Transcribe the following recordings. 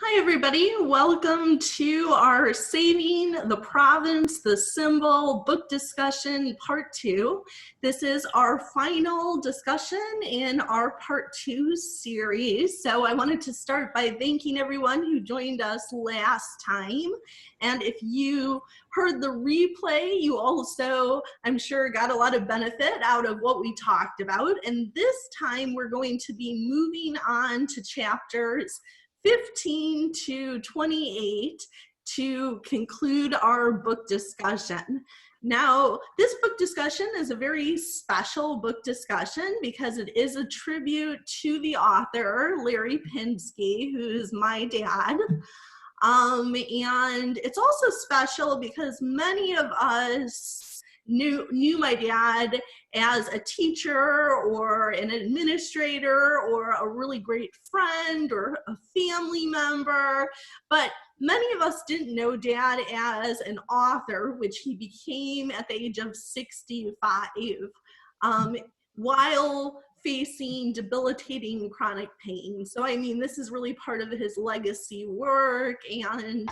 Hi, everybody. Welcome to our Saving the Province, the Symbol book discussion part 2. This is our final discussion in our part 2 series. So I wanted to start by thanking everyone who joined us last time. And if you heard the replay, you also, I'm sure, got a lot of benefit out of what we talked about. And this time we're going to be moving on to chapters 15 to 28 to conclude our book discussion. Now, this book discussion is a very special book discussion because it is a tribute to the author, Larry Pinsky, who is my dad. And it's also special because many of us knew my dad as a teacher or an administrator or a really great friend or a family member, but many of us didn't know Dad as an author, which he became at the age of 65 while facing debilitating chronic pain. So I mean, this is really part of his legacy work, and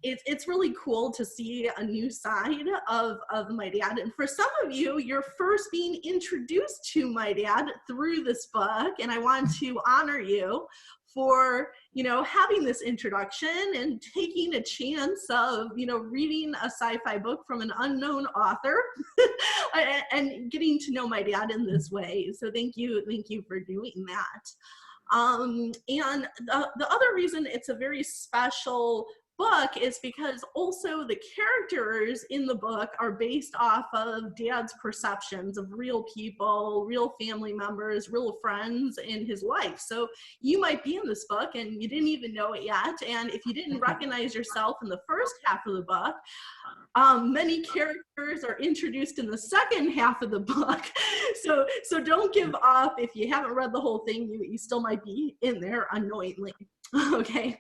it's really cool to see a new side of my dad. And for some of you, you're first being introduced to my dad through this book, and I want to honor you for, having this introduction and taking a chance of, reading a sci-fi book from an unknown author and getting to know my dad in this way. So thank you for doing that. And the other reason it's a very special book is because also the characters in the book are based off of Dad's perceptions of real people, real family members, real friends in his life. So you might be in this book and you didn't even know it yet. And if you didn't recognize yourself in the first half of the book, many characters are introduced in the second half of the book. So don't give up. If you haven't read the whole thing, you still might be in there unknowingly. Okay.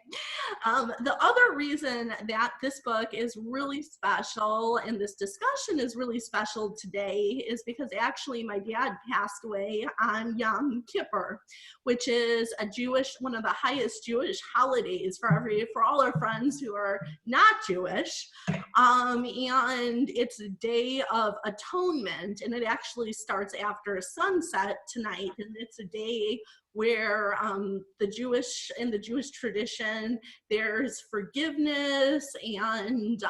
The other reason that this book is really special and this discussion is really special today is because actually my dad passed away on Yom Kippur, which is one of the highest Jewish holidays for all our friends who are not Jewish. And it's a day of atonement, and it actually starts after sunset tonight, and it's a day where in the Jewish tradition, there's forgiveness and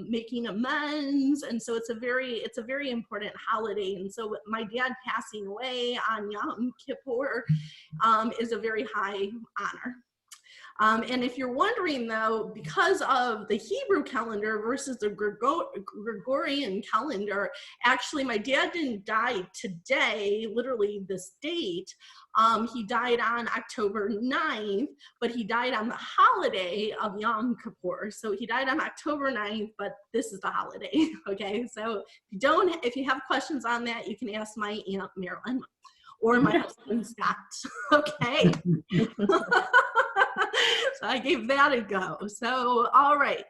making amends, and so it's a very important holiday. And so my dad passing away on Yom Kippur is a very high honor. And if you're wondering though, because of the Hebrew calendar versus the Gregorian calendar, actually my dad didn't die today, literally this date. He died on October 9th, but he died on the holiday of Yom Kippur. So he died on October 9th, but this is the holiday, okay? So if you have questions on that, you can ask my Aunt Marilyn or my husband Scott, okay? So I gave that a go. So, all right.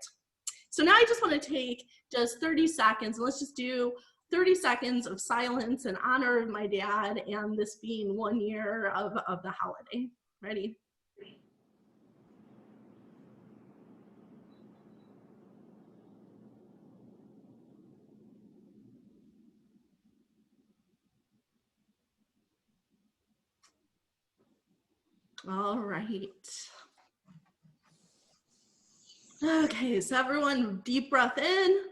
So now I just want to take just 30 seconds, and let's just do 30 seconds of silence in honor of my dad and this being 1 year of the holiday. Ready? All right. Okay, so everyone, deep breath in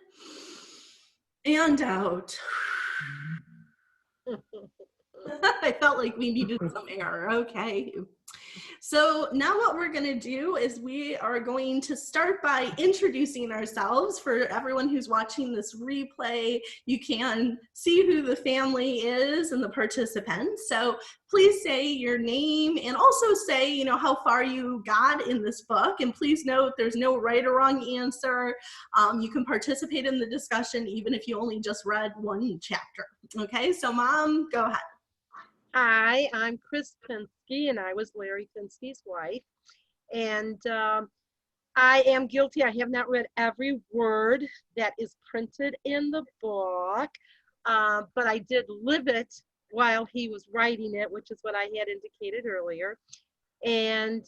and out. I felt like we needed some air. Okay. So now what we're going to do is we are going to start by introducing ourselves. For everyone who's watching this replay, you can see who the family is and the participants. So please say your name and also say, how far you got in this book. And please note there's no right or wrong answer. You can participate in the discussion even if you only just read one chapter. Okay, so Mom, go ahead. Hi, I'm Chris Pinsky, and I was Larry Pinsky's wife. And I am guilty. I have not read every word that is printed in the book, but I did live it while he was writing it, which is what I had indicated earlier. And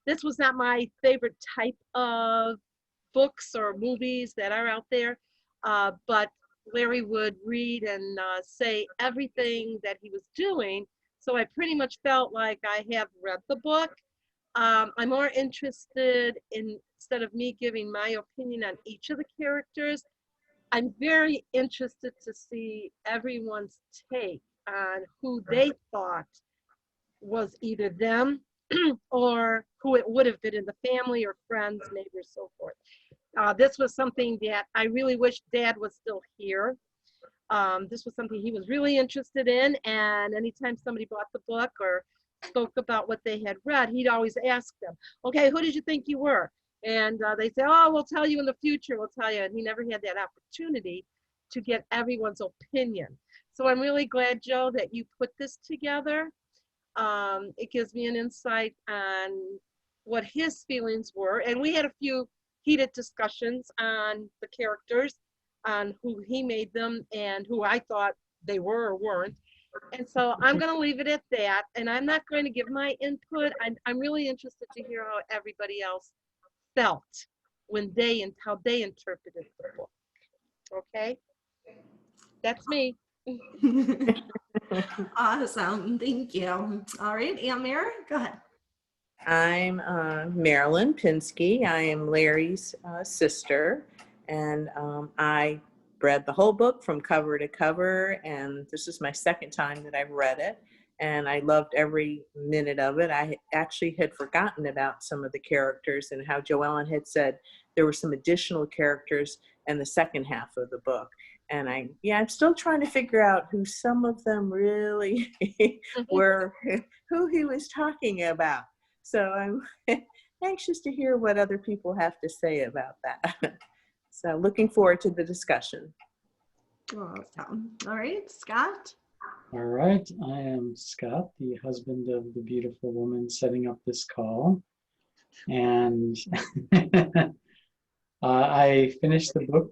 this was not my favorite type of books or movies that are out there, but Larry would read and say everything that he was doing. So I pretty much felt like I have read the book. I'm more interested in, instead of me giving my opinion on each of the characters, I'm very interested to see everyone's take on who they thought was either them or who it would have been in the family or friends, neighbors, so forth. This was something that I really wish Dad was still here. This was something he was really interested in, and anytime somebody bought the book or spoke about what they had read, he'd always ask them, okay, who did you think you were? And they'd say, oh, we'll tell you in the future, we'll tell you. And he never had that opportunity to get everyone's opinion. So I'm really glad, Joe, that you put this together. It gives me an insight on what his feelings were. And we had a few heated discussions on the characters, on who he made them and who I thought they were or weren't. And so I'm going to leave it at that. And I'm not going to give my input. I'm really interested to hear how everybody else felt when they and how they interpreted the book. Okay? That's me. Awesome. Thank you. All right, Aunt Mary, go ahead. I'm Marilyn Pinsky. I am Larry's sister, and I read the whole book from cover to cover, and this is my second time that I've read it, and I loved every minute of it. I actually had forgotten about some of the characters and how Joellen had said there were some additional characters in the second half of the book. And I'm still trying to figure out who some of them really were, who he was talking about. So I'm anxious to hear what other people have to say about that. So looking forward to the discussion. Awesome. All right, Scott. All right, I am Scott, the husband of the beautiful woman setting up this call. And I finished the book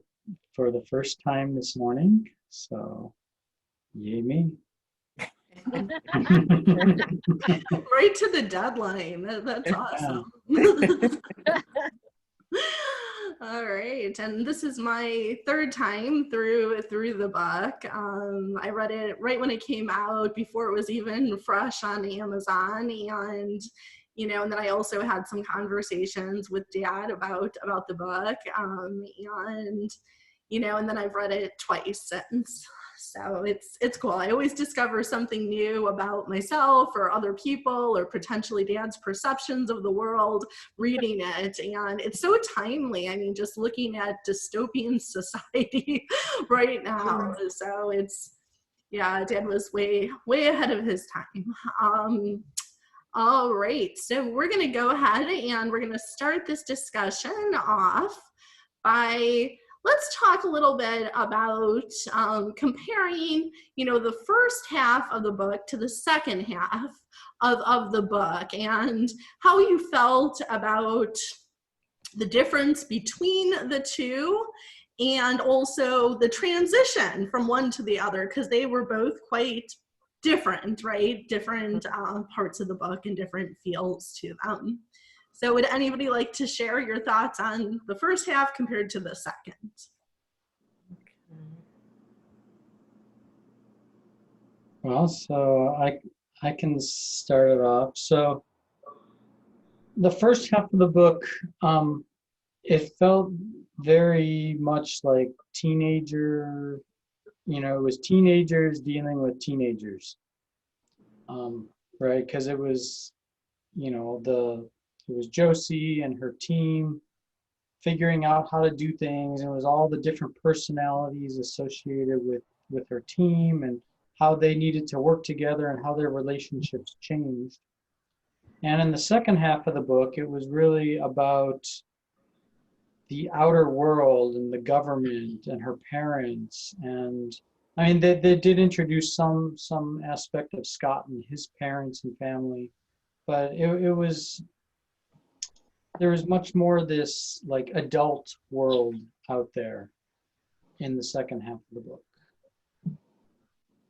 for the first time this morning, so yay me. Right to the deadline. That's awesome. All right, and this is my third time through the book. I read it right when it came out, before it was even fresh on Amazon, and and then I also had some conversations with Dad about the book, and and then I've read it twice since. So it's cool. I always discover something new about myself or other people or potentially Dad's perceptions of the world reading it. And it's so timely. I mean, just looking at dystopian society right now. So Dad was way ahead of his time. All right, so we're going to go ahead and we're going to start this discussion off by, let's talk a little bit about comparing, the first half of the book to the second half of the book, and how you felt about the difference between the two, and also the transition from one to the other, because they were both quite different, right? Different parts of the book and different feels to them. So would anybody like to share your thoughts on the first half compared to the second? Well, so I can start it off. So the first half of the book, it felt very much like teenager, it was teenagers dealing with teenagers, right? Because it was, it was Josie and her team figuring out how to do things, and it was all the different personalities associated with her team and how they needed to work together and how their relationships changed. And in the second half of the book, it was really about the outer world and the government and her parents. And I mean, they did introduce some aspect of Scott and his parents and family, but there was much more this like adult world out there in the second half of the book.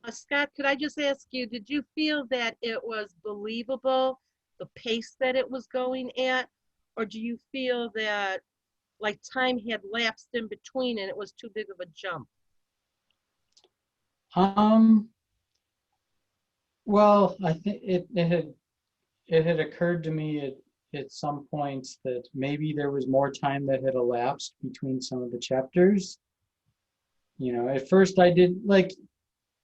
Scott, could I just ask you, did you feel that it was believable, the pace that it was going at? Or do you feel that like time had lapsed in between and it was too big of a jump? Well, I think it had occurred to me at some points that maybe there was more time that had elapsed between some of the chapters. You know, at first I did, like,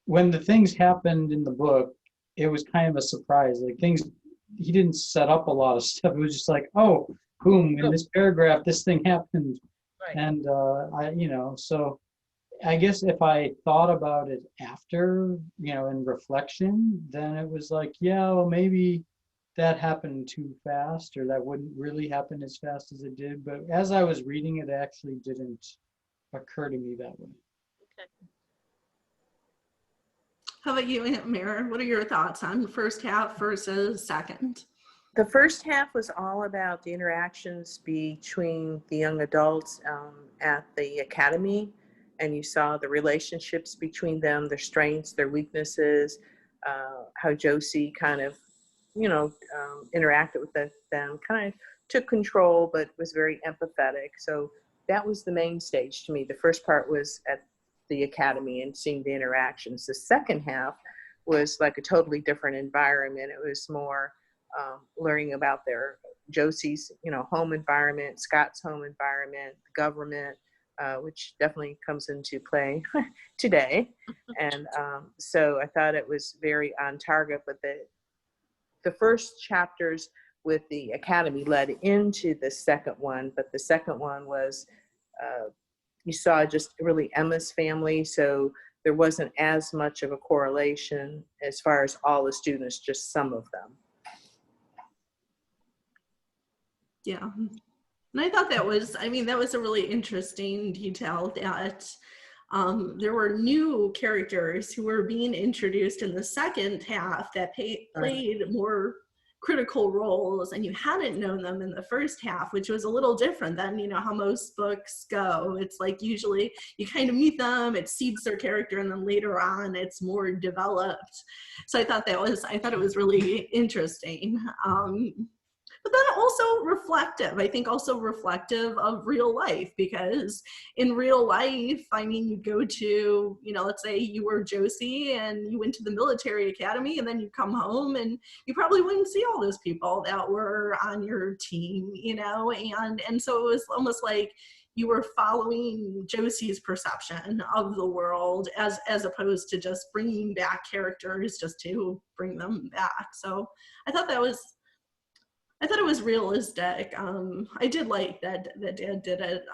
when the things happened in the book, it was kind of a surprise. Like, things, he didn't set up a lot of stuff. It was just like, oh, boom, in this paragraph, this thing happened. Right. And you know, so I guess if I thought about it after, you know, in reflection, then it was like, yeah, well, maybe that happened too fast, or that wouldn't really happen as fast as it did. But as I was reading it, actually didn't occur to me that way. Okay. How about you, Aunt Mary? What are your thoughts on first half versus second? The first half was all about the interactions between the young adults at the academy, and you saw the relationships between them, their strengths, their weaknesses, how Josie kind of, you know, interacted with them, kind of took control, but was very empathetic. So that was the main stage to me. The first part was at the academy and seeing the interactions. The second half was like a totally different environment. It was more learning about Josie's, you know, home environment, Scott's home environment, the government, which definitely comes into play today. And so I thought it was very on target, but the first chapters with the academy led into the second one, but the second one was, you saw just really Emma's family, so there wasn't as much of a correlation as far as all the students, just some of them. Yeah. And I thought that was, I mean, that was a really interesting detail that there were new characters who were being introduced in the second half that played more critical roles, and you hadn't known them in the first half, which was a little different than, you know, how most books go. It's like usually you kind of meet them, it seeds their character, and then later on it's more developed. So I thought it was really interesting. But then also reflective, I think also reflective of real life, because in real life, I mean, you go to, you know, let's say you were Josie and you went to the military academy, and then you come home and you probably wouldn't see all those people that were on your team, you know, and so it was almost like you were following Josie's perception of the world as opposed to just bringing back characters just to bring them back. So I thought it was realistic. I did like that Dad did it.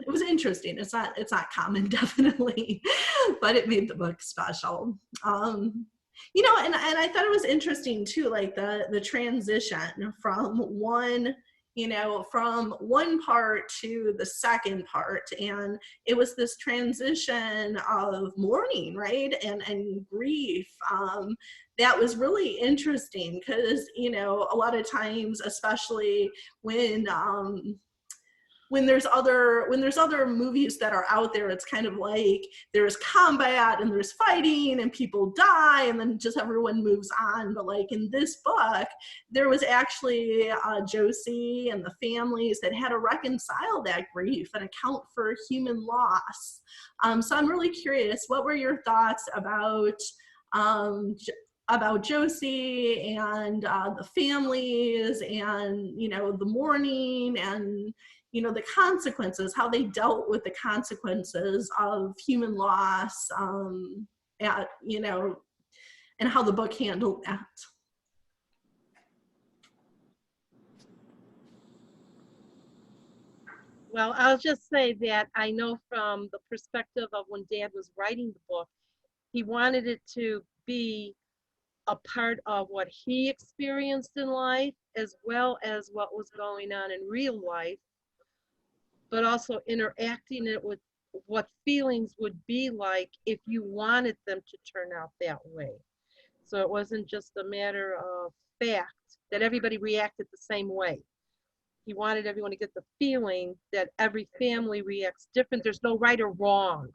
It was interesting. It's not common, definitely, but it made the book special. You know, and I thought it was interesting too, like the transition from one part to the second part, and it was this transition of mourning, right, and grief. That was really interesting because, you know, a lot of times, especially when there's other movies that are out there, it's kind of like there's combat and there's fighting and people die and then just everyone moves on. But like in this book, there was actually Josie and the families that had to reconcile that grief and account for human loss. So I'm really curious, what were your thoughts about Josie and the families and, you know, the mourning and, you know, the consequences, how they dealt with the consequences of human loss, you know, and how the book handled that. Well, I'll just say that I know from the perspective of when Dad was writing the book, he wanted it to be a part of what he experienced in life, as well as what was going on in real life, but also interacting it with what feelings would be like if you wanted them to turn out that way. So it wasn't just a matter of fact that everybody reacted the same way. He wanted everyone to get the feeling that every family reacts different. There's no right or wrong.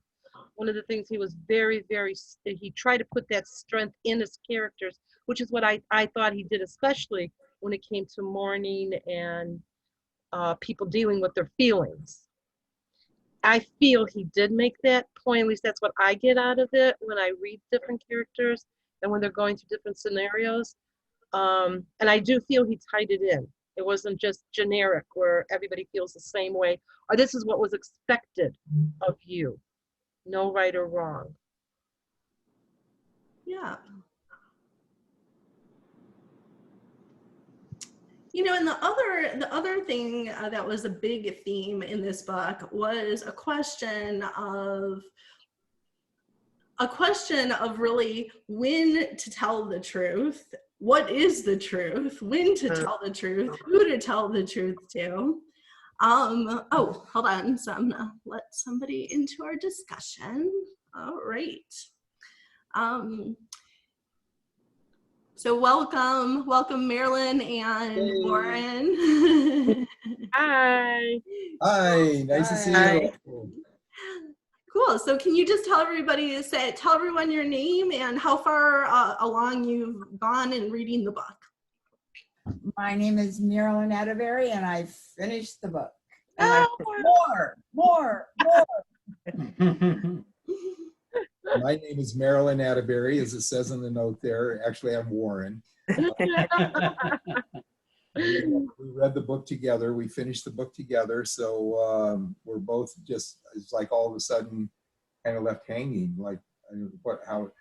One of the things he was he tried to put that strength in his characters, which is what I thought he did, especially when it came to mourning and people dealing with their feelings. I feel he did make that point, at least that's what I get out of it when I read different characters and when they're going through different scenarios. And I do feel he tied it in. It wasn't just generic where everybody feels the same way, or this is what was expected of you. No right or wrong. Yeah. You know, and the other thing that was a big theme in this book was a question of really when to tell the truth, what is the truth, when to tell the truth, who to tell the truth to. Oh, hold on. So I'm gonna let somebody into our discussion. All right. So welcome Marilyn and Lauren. Hi. Hi, nice to see you. Cool. So can you just tell everyone your name and how far along you've gone in reading the book? My name is Marilyn Atterbury, and I finished the book. And more. My name is Marilyn Atterbury, as it says in the note there. Actually, I'm Warren. We read the book together. We finished the book together. So we're both just, it's like all of a sudden kind of left hanging. Like, how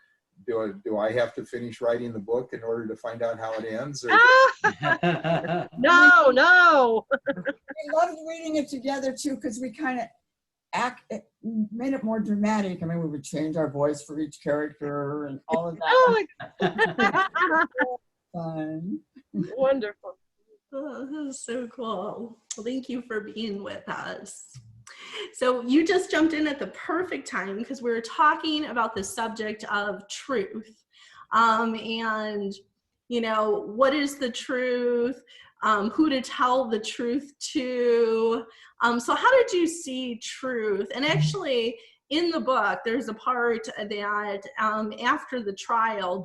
do I have to finish writing the book in order to find out how it ends? Or? No. We loved reading it together too, because we kind of made it more dramatic. I mean, we would change our voice for each character and all of that. Fun. Wonderful. Oh, this is so cool. Well, thank you for being with us. So you just jumped in at the perfect time because we were talking about the subject of truth. And, you know, what is the truth? Who to tell the truth to? So how did you see truth? And actually, in the book, there's a part that after the trial,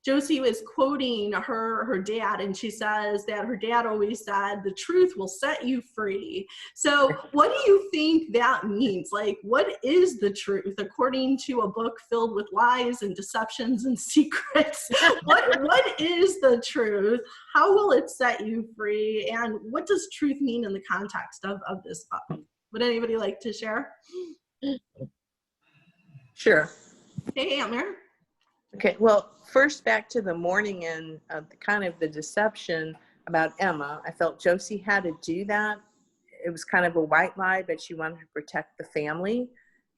Josie was quoting her dad, and she says that her dad always said, the truth will set you free. So what do you think that means? Like, what is the truth according to a book filled with lies and deceptions and secrets? What is the truth? How will it set you free? And what does truth mean in the context of this book? Would anybody like to share? Sure. Hey, Amir. Okay, well, first back to the mourning and kind of the deception about Emma. I felt Josie had to do that. It was kind of a white lie, but she wanted to protect the family.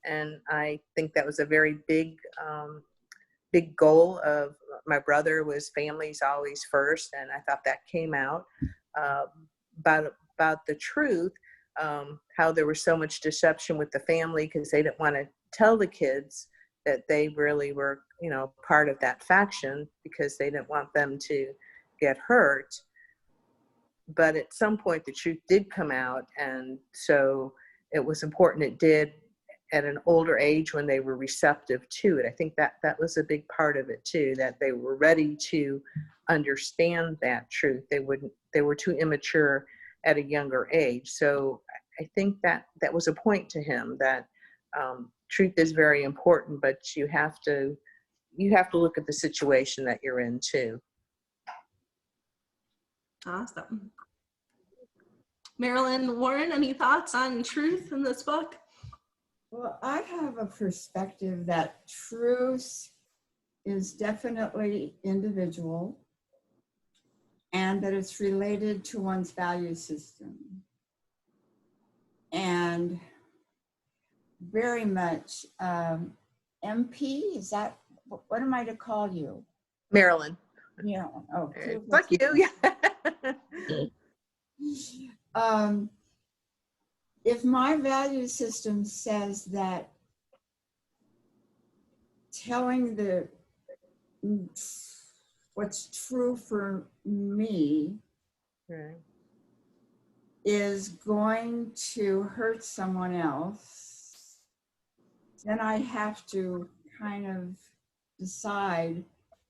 And I think that was a very big goal of my brother, was families always first. And I thought that came out about the truth, how there was so much deception with the family because they didn't want to tell the kids that they really were, you know, part of that faction because they didn't want them to get hurt. But at some point, the truth did come out. And so it was important it did at an older age when they were receptive to it. I think that was a big part of it too, that they were ready to understand that truth. They were too immature at a younger age. So I think that was a point to him that truth is very important, but you have to look at the situation that you're in too. Awesome. Marilyn, Warren, any thoughts on truth in this book? Well, I have a perspective that truth is definitely individual and that it's related to one's value system. And very much MP, is that, what am I to call you? Marilyn. Yeah. Oh, Fuck you. Yeah. If my value system says that telling what's true for me Right. is going to hurt someone else, then I have to kind of decide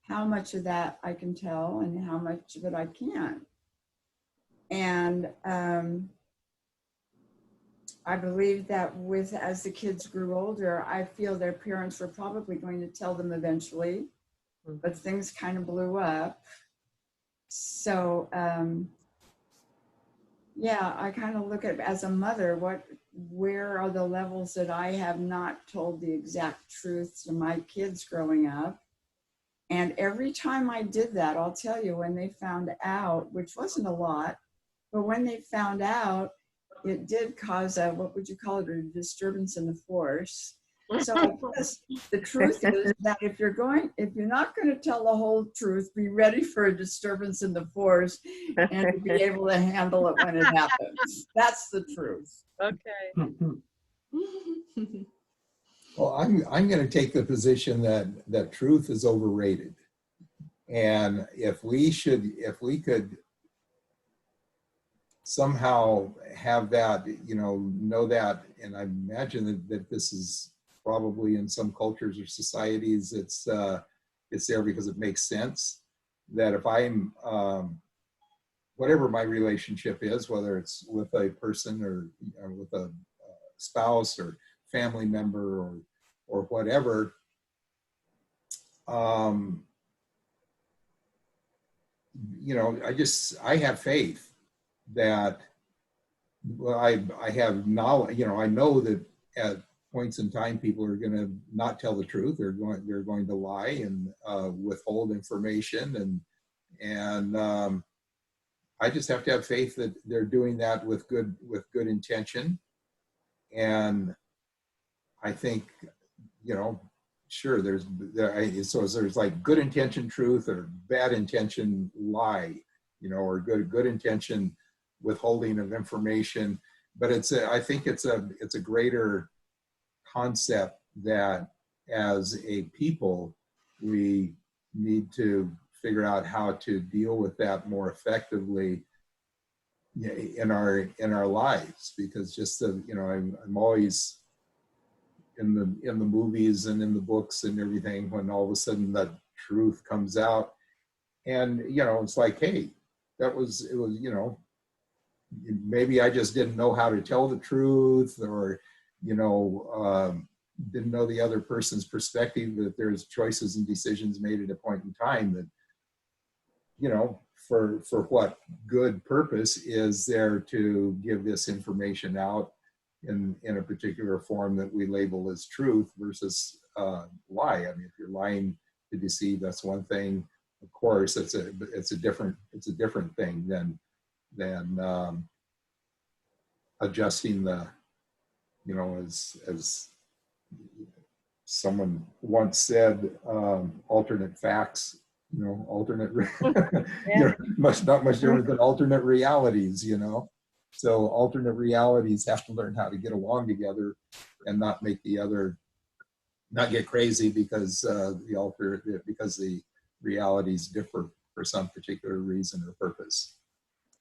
how much of that I can tell and how much of it I can't. And I believe that as the kids grew older, I feel their parents were probably going to tell them eventually, but things kind of blew up. So yeah, I kind of look at it as a mother, where are the levels that I have not told the exact truth to my kids growing up? And every time I did that, I'll tell you, when they found out, which wasn't a lot, but when they found out, it did cause a, what would you call it, a disturbance in the force. So I guess the truth is that if you're not going to tell the whole truth, be ready for a disturbance in the force and to be able to handle it when it happens. That's the truth. Okay. Well, I'm going to take the position that truth is overrated, and if we could somehow have that, know that, and I imagine that this is probably in some cultures or societies, it's there because it makes sense. That if I'm whatever my relationship is, whether it's with a person or with a spouse or family member or whatever, I have faith that, well, I have knowledge, I know that at points in time people are going to not tell the truth. They're going to lie and withhold information, and I just have to have faith that they're doing that with good intention. And I think, sure, there's like good intention truth or bad intention lie, or good intention withholding of information. But I think it's a greater concept that as a people we need to figure out how to deal with that more effectively in our lives, because just I'm always in the movies and in the books and everything, when all of a sudden the truth comes out, and it's like, hey, it was maybe I just didn't know how to tell the truth, or didn't know the other person's perspective, that there's choices and decisions made at a point in time that for what good purpose is there to give this information out in a particular form that we label as truth versus lie. I mean, if you're lying to deceive, that's one thing. Of course, it's a different thing than adjusting the, as someone once said, alternate facts, alternate, not much different than alternate realities, So alternate realities have to learn how to get along together and not make the other, not get crazy because the realities differ for some particular reason or purpose.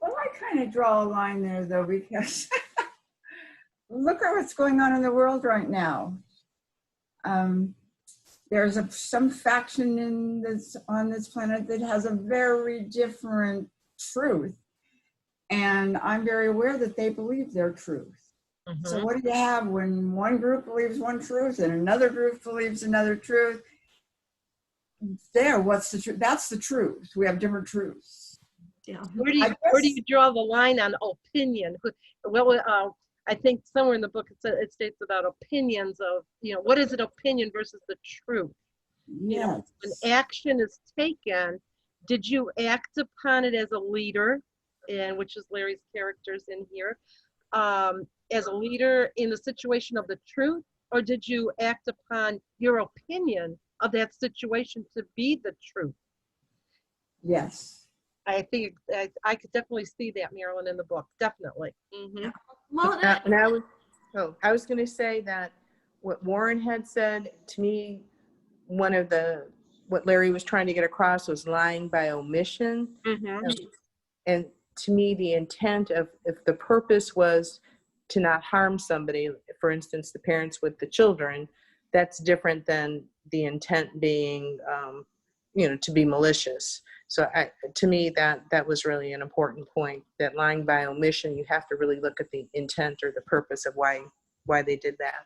Well, I kind of draw a line there, though, because look at what's going on in the world right now. There's some faction on this planet that has a very different truth. And I'm very aware that they believe their truth. Mm-hmm. So what do you have when one group believes one truth and another group believes another truth? What's the truth? That's the truth. We have different truths. Yeah. Where do you draw the line on opinion? Well, I think somewhere in the book it states about opinions of, what is an opinion versus the truth? Yes. When action is taken, did you act upon it as a leader, and which is Larry's characters in here, as a leader in the situation of the truth, or did you act upon your opinion of that situation to be the truth? Yes. I think I could definitely see that, Marilyn, in the book. Definitely. Mm-hmm. Yeah. Well, I was going to say that what Warren had said to me, what Larry was trying to get across was lying by omission. Mm-hmm. And to me, the intent of, if the purpose was to not harm somebody, for instance, the parents with the children, that's different than the intent being, to be malicious. So to me, that was really an important point, that lying by omission, you have to really look at the intent or the purpose of why they did that.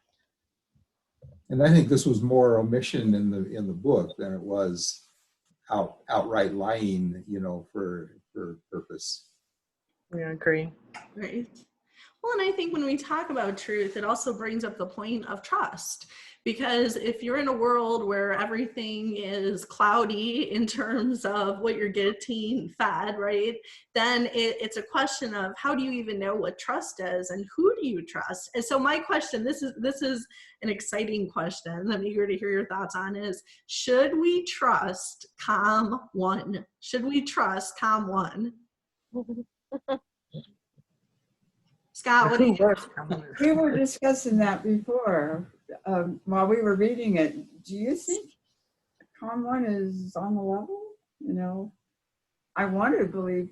And I think this was more omission in the book than it was outright lying, for purpose. Yeah, I agree. Right. Well, and I think when we talk about truth, it also brings up the point of trust. Because if you're in a world where everything is cloudy in terms of what you're getting fed, right, then it's a question of how do you even know what trust is and who do you trust? And so my question, this is an exciting question I'm eager to hear your thoughts on, is should we trust Com1? Should we trust Com1? Scott, what do you We were discussing that before while we were reading it. Do you think Com1 is on the level? I want to believe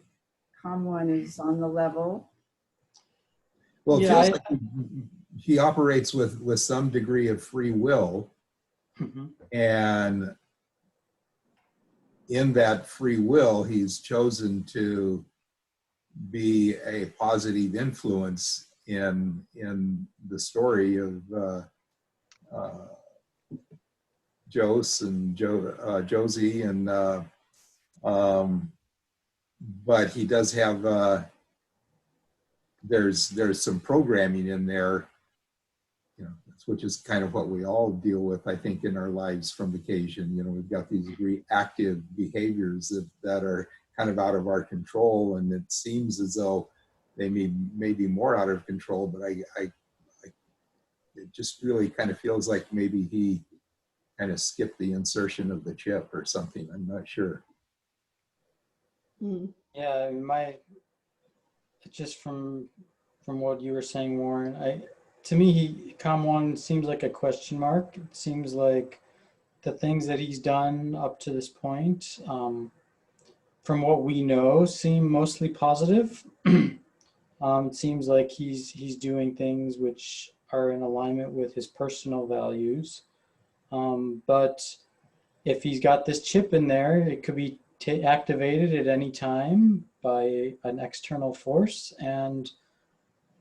Com1 is on the level. Well, it feels like he operates with some degree of free will. Mm-hmm. And in that free will, he's chosen to be a positive influence in the story of Josie, and but he does have there's some programming in there, which is kind of what we all deal with, I think, in our lives from occasion. We've got these reactive behaviors that are kind of out of our control, and it seems as though they may be more out of control, but it just really kind of feels like maybe he kind of skipped the insertion of the chip or something. I'm not sure. Yeah, just from what you were saying, Warren, to me, Com1 seems like a question mark. It seems like the things that he's done up to this point, from what we know, seem mostly positive. It seems like he's doing things which are in alignment with his personal values. But if he's got this chip in there, it could be activated at any time by an external force, and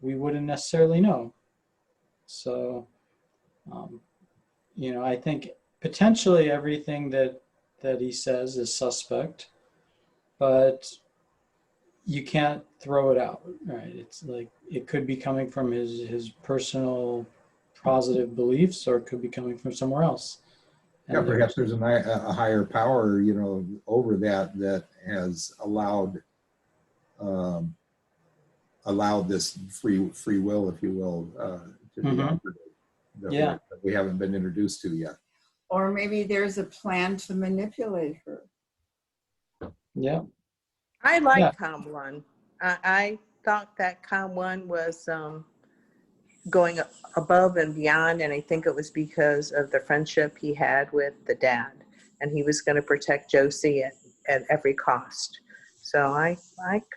we wouldn't necessarily know. So, I think potentially everything that he says is suspect, but you can't throw it out, right? It's like it could be coming from his personal positive beliefs, or it could be coming from somewhere else. Yeah, perhaps there's a higher power, over that has allowed this free will, if you will, to be operative that we haven't been introduced to yet. Or maybe there's a plan to manipulate her. Yeah. I like Com1. I thought that Com1 was going above and beyond, and I think it was because of the friendship he had with the dad, and he was going to protect Josie at every cost. So I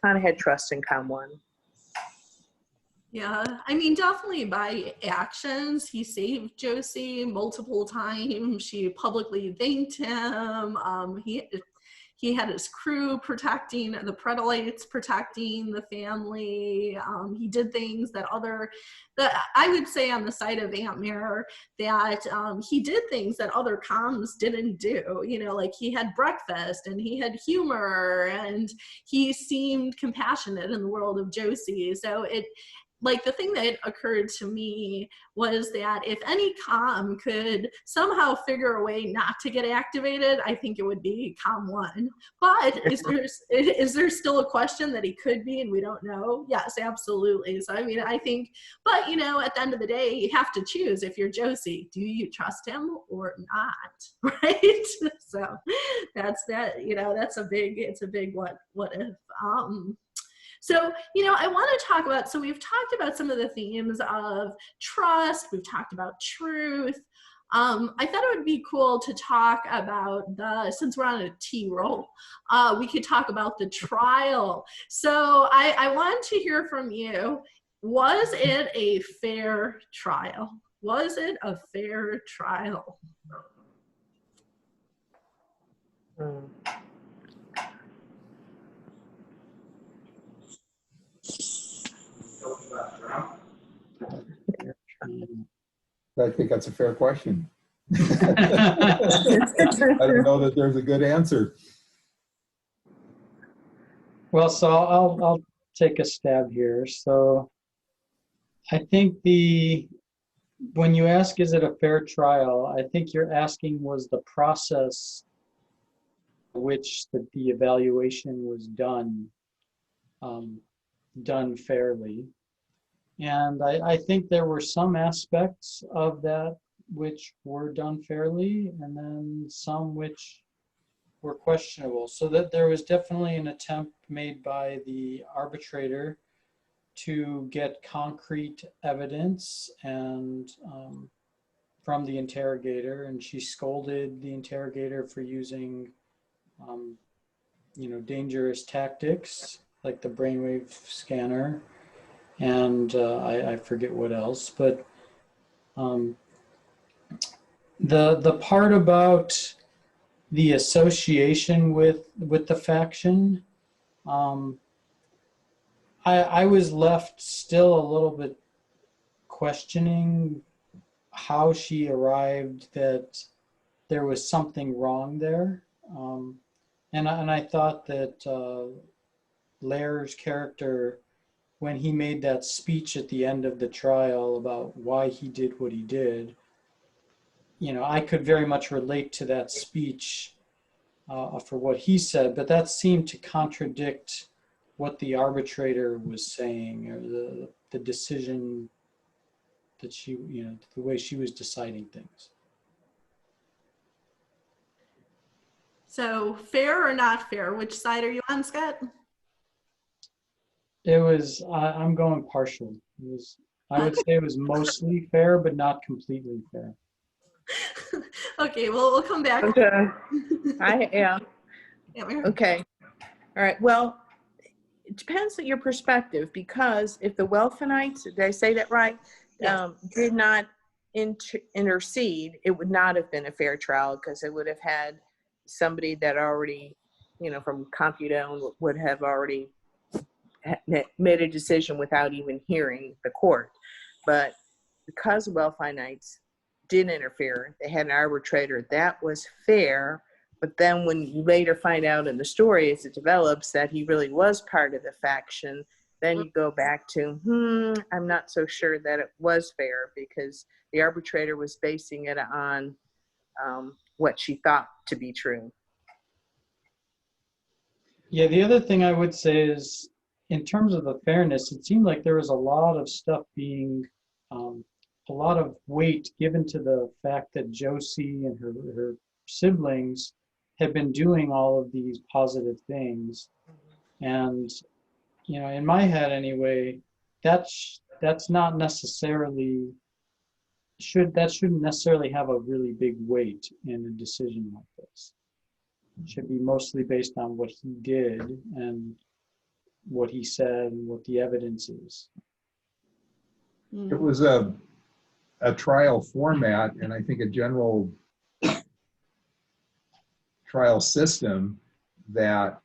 kind of had trust in Com1. Yeah, I mean, definitely by actions, he saved Josie multiple times. She publicly thanked him. He had his crew protecting the Predelites, protecting the family. He did things that I would say on the side of Aunt Mare, that he did things that other comms didn't do. Like he had breakfast and he had humor and he seemed compassionate in the world of Josie. So the thing that occurred to me was that if any comm could somehow figure a way not to get activated, I think it would be Com1. But is there still a question that he could be and we don't know? Yes, absolutely. So, I mean, I think, but, at the end of the day, you have to choose. If you're Josie, do you trust him or not? Right? So that's that, it's a big what if. So, I want to talk about, so we've talked about some of the themes of trust, we've talked about truth. I thought it would be cool to talk about since we're on a T roll, we could talk about the trial. So I want to hear from you. Was it a fair trial? Was it a fair trial? Mm. I think that's a fair question. I don't know that there's a good answer. Well, so I'll take a stab here. So I think when you ask, is it a fair trial? I think you're asking, was the process which the evaluation was done fairly? And I think there were some aspects of that which were done fairly, and then some which were questionable. So that there was definitely an attempt made by the arbitrator to get concrete evidence and from the interrogator, and she scolded the interrogator for using, dangerous tactics like the brainwave scanner, and I forget what else. But the part about the association with the faction, I was left still a little bit questioning how she arrived that there was something wrong there. And I thought that Lair's character, when he made that speech at the end of the trial about why he did what he did, I could very much relate to that speech for what he said, but that seemed to contradict what the arbitrator was saying, or the decision that she, the way she was deciding things. So fair or not fair? Which side are you on, Scott? It was, I'm going partial. I would say it was mostly fair, but not completely fair. Okay, well, we'll come back. Okay. Yeah, Okay. All right. Well, it depends on your perspective, because if the Welfenites, did I say that right? Yes. Did not intercede, it would not have been a fair trial, because it would have had somebody that already, from Compudone would have already made a decision without even hearing the court. But because the Welfenites did interfere, they had an arbitrator, that was fair. But then when you later find out in the story as it develops that he really was part of the faction, then you go back to, I'm not so sure that it was fair, because the arbitrator was basing it on what she thought to be true. Yeah, the other thing I would say is, in terms of the fairness, it seemed like there was a lot of stuff being, a lot of weight given to the fact that Josie and her siblings had been doing all of these positive things. And, in my head anyway, that's not necessarily, shouldn't necessarily have a really big weight in a decision like this. It should be mostly based on what he did and what he said and what the evidence is. It was a trial format, and I think a general trial system that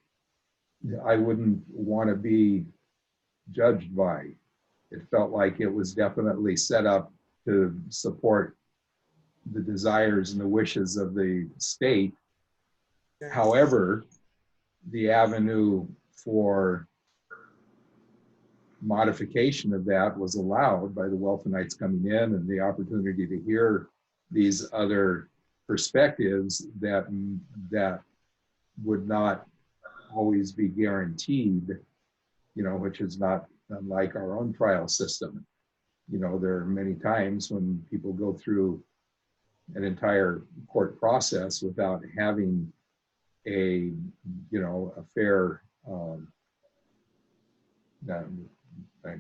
I wouldn't want to be judged by. It felt like it was definitely set up to support the desires and the wishes of the state. However, the avenue for modification of that was allowed by the Welfenites coming in, and the opportunity to hear these other perspectives that would not always be guaranteed, which is not unlike our own trial system. There are many times when people go through an entire court process without having a fair, I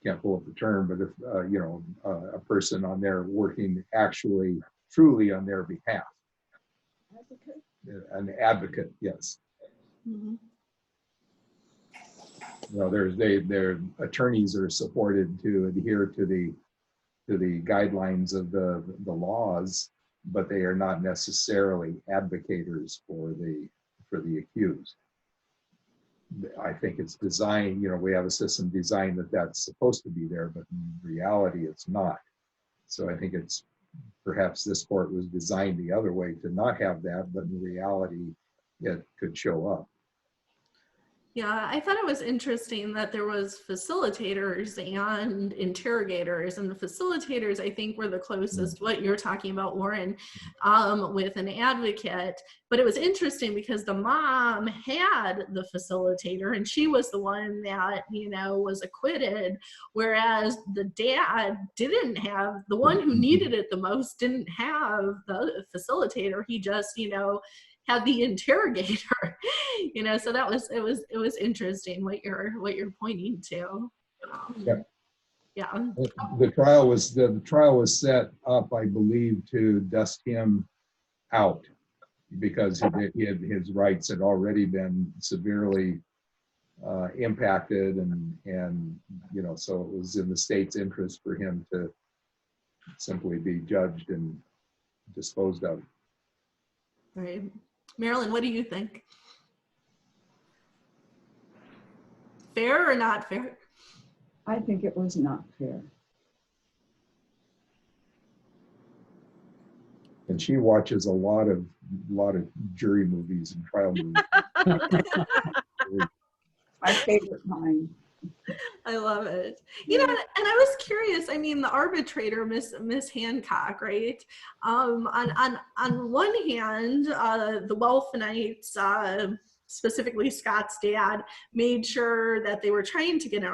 can't pull up the term, but if, a person on there working actually, truly on their behalf. An advocate, yes. Mm-hmm. Their attorneys are supported to adhere to the guidelines of the laws, but they are not necessarily advocators for the accused. I think it's designed, we have a system designed that's supposed to be there, but in reality it's not. So I think it's perhaps this court was designed the other way to not have that, but in reality it could show up. Yeah, I thought it was interesting that there was facilitators and interrogators, and the facilitators, I think, were the closest to what you're talking about, Warren, with an advocate. But it was interesting because the mom had the facilitator, and she was the one that, was acquitted, whereas the dad didn't have, the one who needed it the most didn't have the facilitator. He just, had the interrogator, so it was interesting what you're pointing to. Yeah. The trial was set up, I believe, to dust him out because his rights had already been severely impacted, and so it was in the state's interest for him to simply be judged and disposed of. Right. Marilyn, what do you think? Fair or not fair? I think it was not fair. And she watches a lot of jury movies and trial movies. My favorite kind. I love it. And I was curious. I mean, the arbitrator, Miss Hancock, right? On one hand, the Welfenites, specifically Scott's dad, made sure that they were trying to get an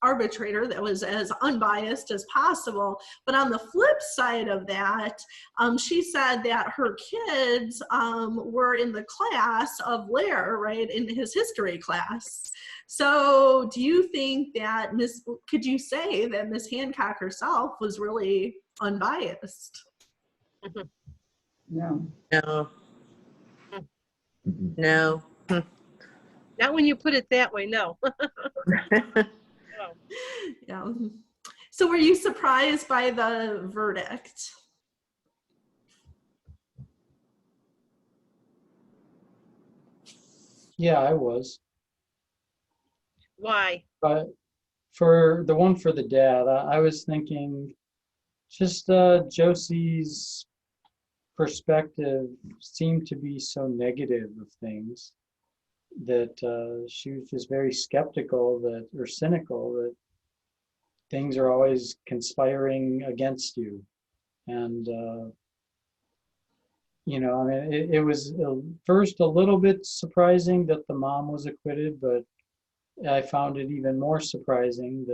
arbitrator that was as unbiased as possible. But on the flip side of that, she said that her kids were in the class of Lair, right, in his history class. So do you think that could you say that Miss Hancock herself was really unbiased? No. No. No. Not when you put it that way, no. Yeah. So were you surprised by the verdict? Yeah, I was. Why? But for the one for the dad, I was thinking just Josie's perspective seemed to be so negative of things that she was just very skeptical or cynical that things are always conspiring against you. And, I mean, it was first a little bit surprising that the mom was acquitted, but I found it even more surprising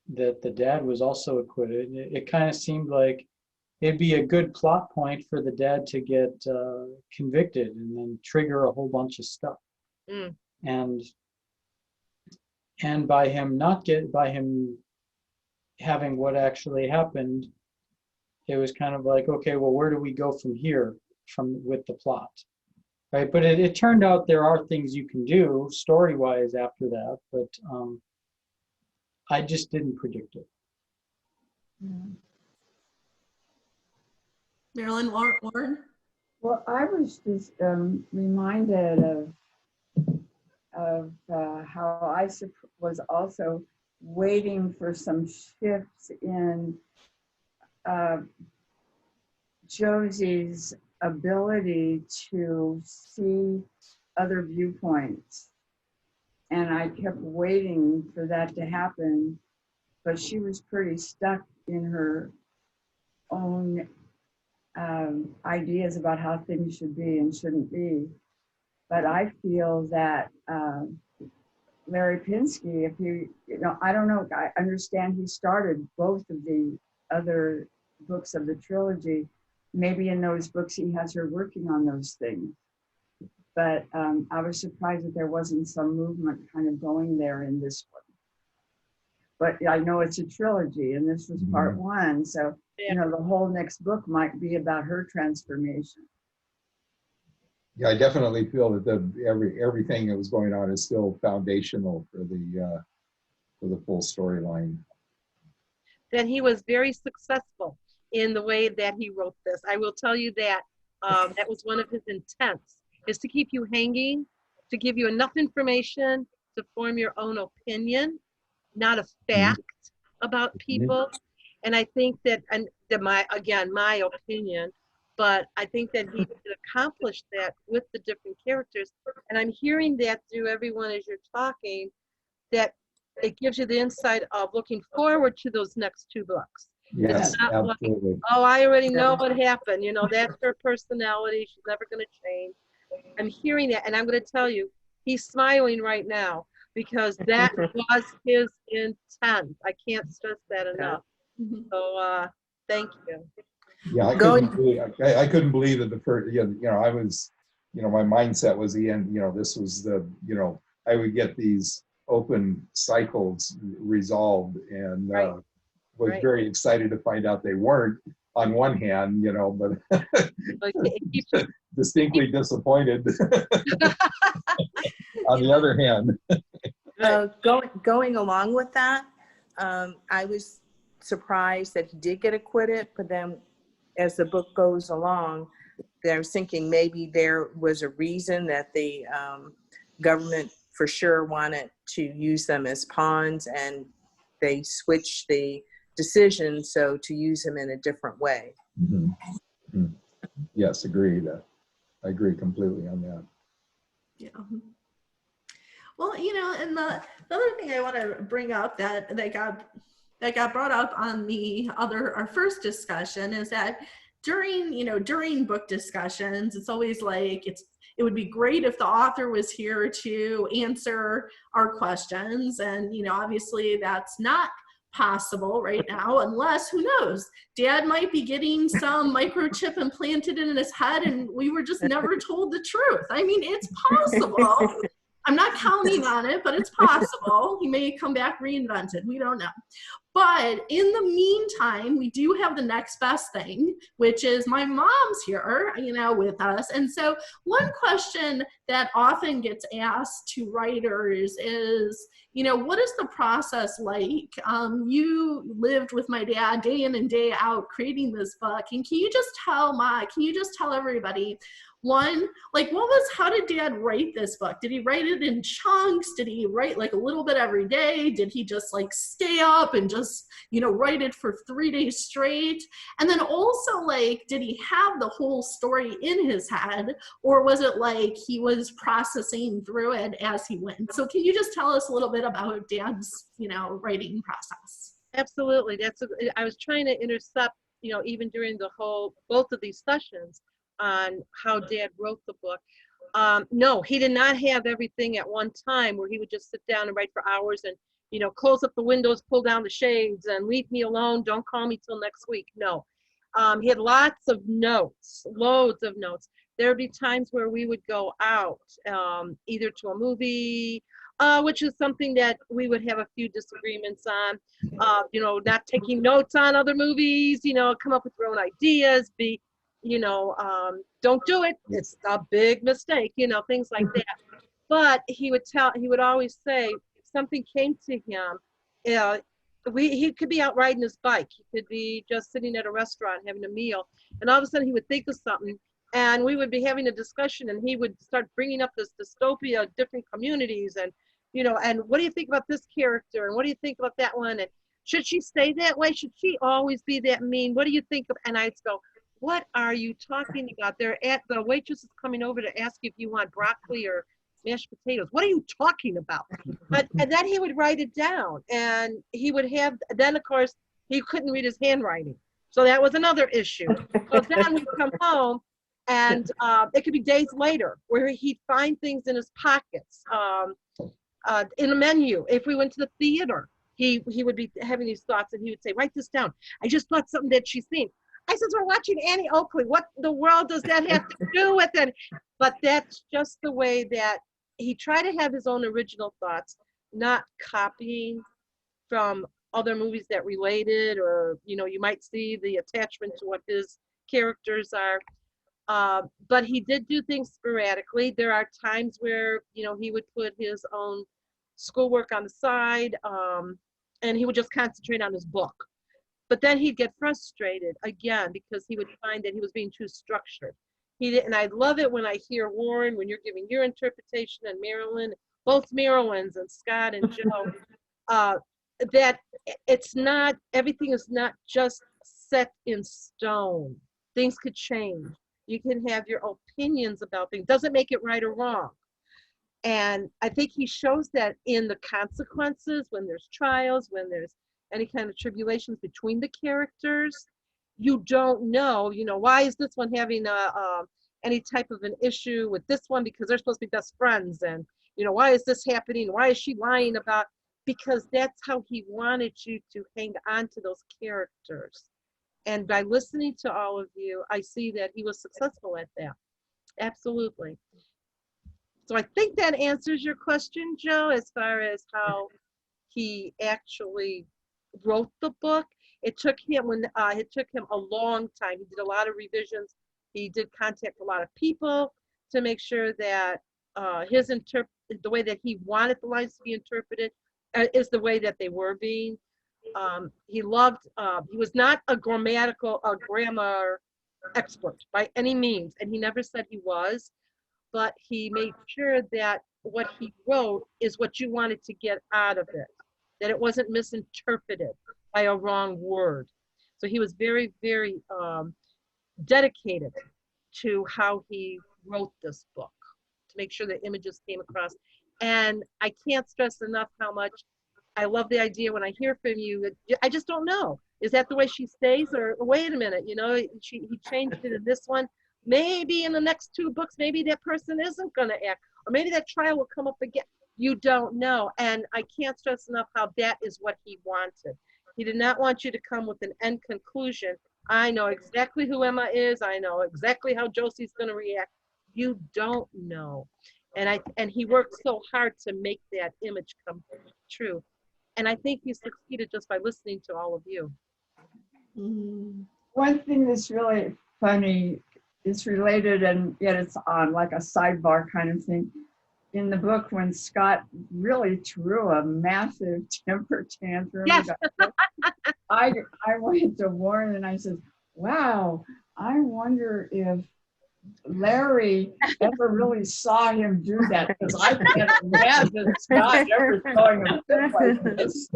that the dad was also acquitted. It kind of seemed like it'd be a good plot point for the dad to get convicted and then trigger a whole bunch of stuff. And by him having what actually happened, it was kind of like, okay, well, where do we go from here with the plot? Right, but it turned out there are things you can do story-wise after that, but I just didn't predict it. Marilyn, Warren? Well, I was just reminded of how I was also waiting for some shifts in Josie's ability to see other viewpoints. And I kept waiting for that to happen, but she was pretty stuck in her own ideas about how things should be and shouldn't be. But I feel that Larry Pinsky, if he, I don't know, I understand he started both of the other books of the trilogy. Maybe in those books he has her working on those things. But I was surprised that there wasn't some movement kind of going there in this one. But I know it's a trilogy and this was part one. So, the whole next book might be about her transformation. Yeah, I definitely feel that everything that was going on is still foundational for the full storyline. Then he was very successful. in the way that he wrote this. I will tell you that that was one of his intents, is to keep you hanging, to give you enough information to form your own opinion, not a fact about people. And I think that, and that my opinion, but I think that he could accomplish that with the different characters. And I'm hearing that through everyone as you're talking, that it gives you the insight of looking forward to those next two books. Yes, It's not absolutely. like, oh, I already know what happened. You know, that's her personality. She's never going to change. I'm hearing that, and I'm going to tell you, he's smiling right now because that was his intent. I can't stress that enough. So thank you. Yeah, I couldn't believe that the first, I was, my mindset was the end, this was the, I would get these open cycles resolved, and was very excited to find out they weren't, on one hand, but distinctly disappointed on the other hand. Going along with that, I was surprised that he did get acquitted, but then as the book goes along, I was thinking maybe there was a reason that the government for sure wanted to use them as pawns, and they switched the decision so to use him in a different way. Yes, agreed. I agree completely on that. Yeah. Well, and the other thing I want to bring up that got brought up on our first discussion is that during book discussions, it's always like it would be great if the author was here to answer our questions, and obviously that's not possible right now, unless, who knows, Dad might be getting some microchip implanted in his head and we were just never told the truth. I mean, it's possible. I'm not counting on it, but it's possible. He may come back reinvented. We don't know. But in the meantime, we do have the next best thing, which is my mom's here, with us. And so one question that often gets asked to writers is, what is the process like? You lived with my dad day in and day out creating this book. And can you just tell everybody, one, like, how did Dad write this book? Did he write it in chunks? Did he write like a little bit every day? Did he just like stay up and just, write it for 3 days straight? And then also, like, did he have the whole story in his head, or was it like he was processing through it as he went? So can you just tell us a little bit about Dad's, writing process? Absolutely. I was trying to intercept, even during both of these sessions, on how Dad wrote the book. No, he did not have everything at one time where he would just sit down and write for hours and, close up the windows, pull down the shades, and leave me alone. Don't call me till next week. No. He had lots of notes, loads of notes. There would be times where we would go out, either to a movie, which is something that we would have a few disagreements on, not taking notes on other movies, come up with your own ideas, don't do it. It's a big mistake, things like that. But he would always say, if something came to him, he could be out riding his bike. He could be just sitting at a restaurant having a meal. And all of a sudden he would think of something, and we would be having a discussion, and he would start bringing up this dystopia of different communities. And, and what do you think about this character? And what do you think about that one? And should she stay that way? Should she always be that mean? What do you think of? And I'd go, what are you talking about? The waitress is coming over to ask you if you want broccoli or mashed potatoes. What are you talking about? And then he would write it down, and he would then of course he couldn't read his handwriting. So that was another issue. So then we'd come home, and it could be days later where he'd find things in his pockets, in a menu. If we went to the theater, he would be having these thoughts, and he would say, write this down. I just thought something that she's seen. I said, we're watching Annie Oakley. What the world does that have to do with it? But that's just the way that he tried to have his own original thoughts, not copying from other movies that related, or, you might see the attachment to what his characters are. But he did do things sporadically. There are times where, he would put his own schoolwork on the side, and he would just concentrate on his book. But then he'd get frustrated again because he would find that he was being too structured. He did, and I love it when I hear Warren, when you're giving your interpretation, and Marilyn, both Marylands and Scott and Joe, that it's not, everything is not just set in stone. Things could change. You can have your opinions about things. Doesn't make it right or wrong. And I think he shows that in the consequences, when there's trials, when there's any kind of tribulations between the characters. You don't know, why is this one having any type of an issue with this one, because they're supposed to be best friends, and why is this happening? Why is she lying about? Because that's how he wanted you to hang on to those characters. And by listening to all of you, I see that he was successful at that. Absolutely. So I think that answers your question, Joe, as far as how he actually wrote the book. It took him a long time. He did a lot of revisions. He did contact a lot of people to make sure that the way that he wanted the lines to be interpreted is the way that they were being. He was not a grammar expert by any means, and he never said he was, but he made sure that what he wrote is what you wanted to get out of it, that it wasn't misinterpreted by a wrong word. So he was very, very dedicated to how he wrote this book, to make sure the images came across. And I can't stress enough how much I love the idea when I hear from you. I just don't know. Is that the way she stays? Or wait a minute, he changed it in this one. Maybe in the next 2 books, maybe that person isn't going to act. Or maybe that trial will come up again. You don't know. And I can't stress enough how that is what he wanted. He did not want you to come with an end conclusion. I know exactly who Emma is. I know exactly how Josie's going to react. You don't know. And he worked so hard to make that image come true. And I think he succeeded just by listening to all of you. One thing that's really funny, it's related and yet it's on like a sidebar kind of thing. In the book, when Scott really threw a massive temper tantrum, yes. I went to Warren and I said, wow, I wonder if Larry ever really saw him do that, because I can't imagine Scott ever throwing a fit like this.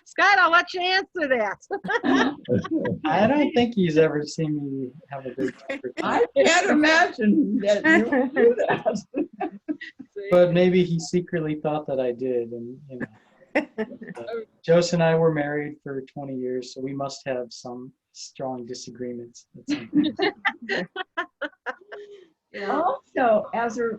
Scott, I'll let you answer that. I don't think he's ever seen me have a big temper tantrum. I can't imagine that you would do that. But maybe he secretly thought that I did, and Jose and I were married for 20 years, so we must have some strong disagreements. Also, as a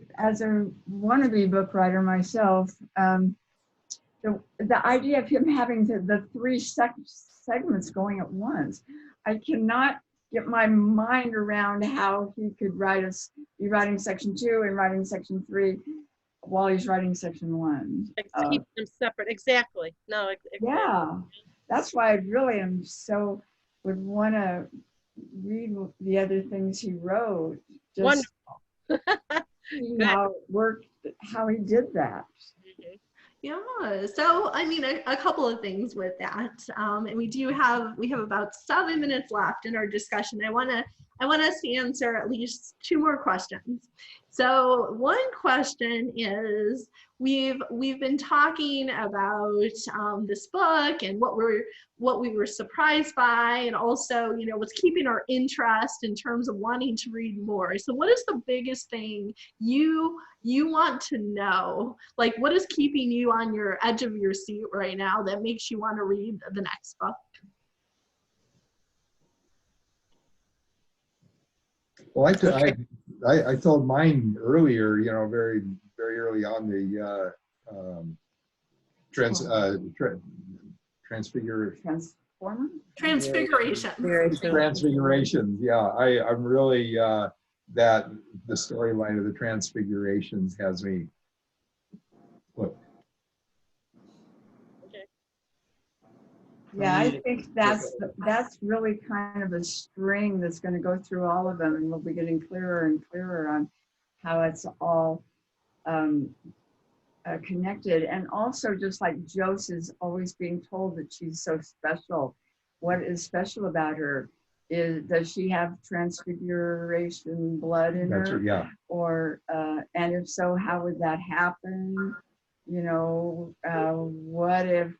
wannabe book writer myself, the idea of him having the 3 segments going at once, I cannot get my mind around how he could be writing section 2 and writing section 3 while he's writing section 1. Keep them separate. Exactly. No. Exactly. Yeah, that's why I really would want to read the other things he wrote. Just see how it worked, how he did that. Yeah, so I mean, a couple of things with that, and we have about 7 minutes left in our discussion. I want us to answer at least 2 more questions. So one question is, we've been talking about this book and what we were surprised by, and also what's keeping our interest in terms of wanting to read more. So what is the biggest thing you want to know? Like, what is keeping you on your edge of your seat right now that makes you want to read the next book? Well, I told mine earlier, very, very early on, the Transfigurations. Yeah, I'm really that the storyline of the Transfigurations has me hooked. Yeah, I think that's really kind of a string that's going to go through all of them, and we'll be getting clearer and clearer on how it's all connected. And also, just like Josie's always being told that she's so special. What is special about her? Does she have transfiguration blood in That's her? right, yeah. Or and if so, how would that happen? You know, what if